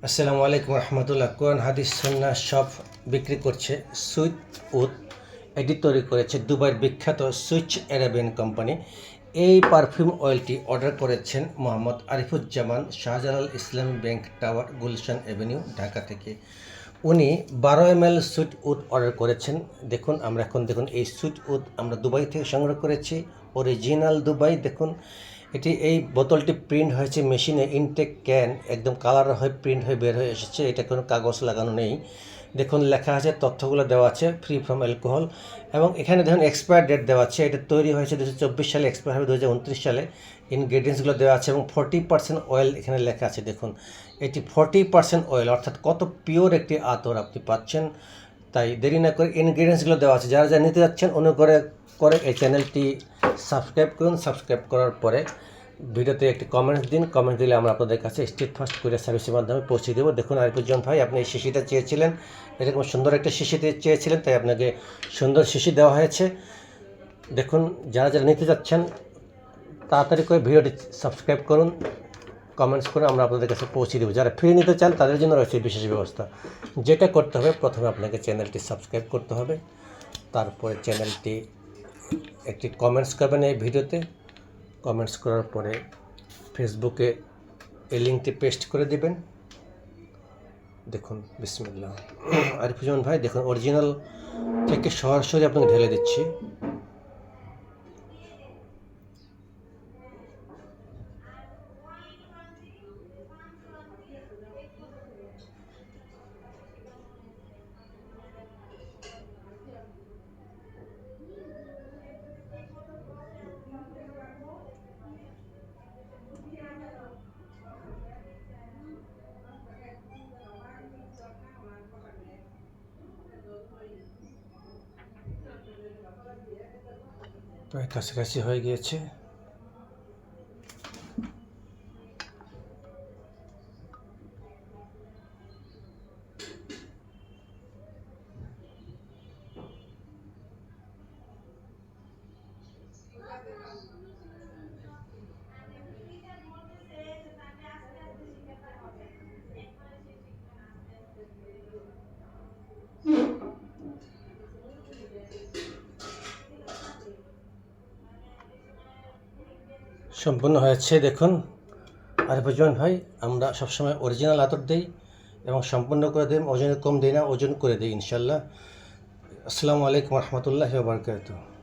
আসসালামু আলাইকুম রহমতুল্লাহ। কোরআন হাদিস সুন্নাহ সব বিক্রি করছে সুইট উদ। এটি তৈরি করেছে দুবাইয়ের বিখ্যাত সুইচ অ্যারাবিয়ান কোম্পানি। এই পারফিউম অয়েলটি অর্ডার করেছেন মোহাম্মদ আরিফুজ্জামান, শাহজালাল ইসলামী bank tower, Gulshan Avenue, Dhaka থেকে। উনি 12 ml সুইট উড অর্ডার করেছেন। দেখুন আমরা এখন দেখুন এই সুইট উড আমরা দুবাই থেকে সংগ্রহ করেছি, অরিজিনাল দুবাই। দেখুন এটি এই বোতলটি প্রিন্ট হয়েছে মেশিনে, ইনটেক ক্যান একদম কালার হয়ে প্রিন্ট হয়ে বের হয়ে এসেছে। এটা কোনো কাগজ লাগানো নেই। দেখুন লেখা আছে, তথ্যগুলো দেওয়া আছে, ফ্রি ফ্রম অ্যালকোহল। এবং এখানে দেখুন এক্সপায়ার ডেট দেওয়া আছে। এটা তৈরি হয়েছে 2024 সালে, এক্সপায়ার হবে 2029 সালে। ইনগ্রেডিয়েন্টসগুলো দেওয়া আছে এবং 40% অয়েল এখানে লেখা আছে। দেখুন এটি 40% অয়েল, অর্থাৎ কত পিওর একটি আতর আপনি পাচ্ছেন। তাই দেরি না করে ইনগ্রেডিয়েন্টসগুলো দেওয়া আছে। যারা নিতে যাচ্ছেন অনুগ্রহ করে এই চ্যানেলটি সাবস্ক্রাইব করুন। সাবস্ক্রাইব করার পরে ভিডিওতে একটি কমেন্টস দিন। কমেন্ট দিলে আমরা আপনাদের কাছে স্ট্রিট ফাস্ট কুরিয়ার সার্ভিসের মাধ্যমে পৌঁছে দেবো। দেখুন আরিফুজ্জামান ভাই, আপনি এই শিশিটা চেয়েছিলেন, এরকম সুন্দর একটা শিশি চেয়েছিলেন, তাই আপনাকে সুন্দর শিশি দেওয়া হয়েছে। দেখুন যারা নিতে যাচ্ছেন তাড়াতাড়ি করে ভিডিওটি সাবস্ক্রাইব করুন, কমেন্টস করে আমরা আপনাদের কাছে পৌঁছে দেবো। যারা ফ্রি নিতে চান তাদের জন্য রয়েছে বিশেষ ব্যবস্থা। যেটা করতে হবে, প্রথমে আপনাকে চ্যানেলটি সাবস্ক্রাইব করতে হবে, তারপরে চ্যানেলটি একটি কমেন্টস করবেন এই ভিডিওতে। কমেন্টস করার পরে ফেসবুকে এই লিঙ্কটি পেস্ট করে দিবেন। দেখুন বিসমিল্লাহ। আরিফুজ্জামান ভাই দেখুন অরিজিনাল থেকে সরাসরি আপনাকে ঢেলে দিচ্ছি। প্রায় কাছাকাছি হয়ে গিয়েছে। সম্পূর্ণ হয়েছে দেখুন। আরিফুজ্জামান ভাই, আমরা সবসময় অরিজিনাল আতর দিই এবং সম্পূর্ণ করে দিই, ওজনে কম দিই না, ওজন করে দিই ইনশাল্লাহ। আসসালামু আলাইকুম রহমতুল্লাহি ওয়া বারাকাতুহু।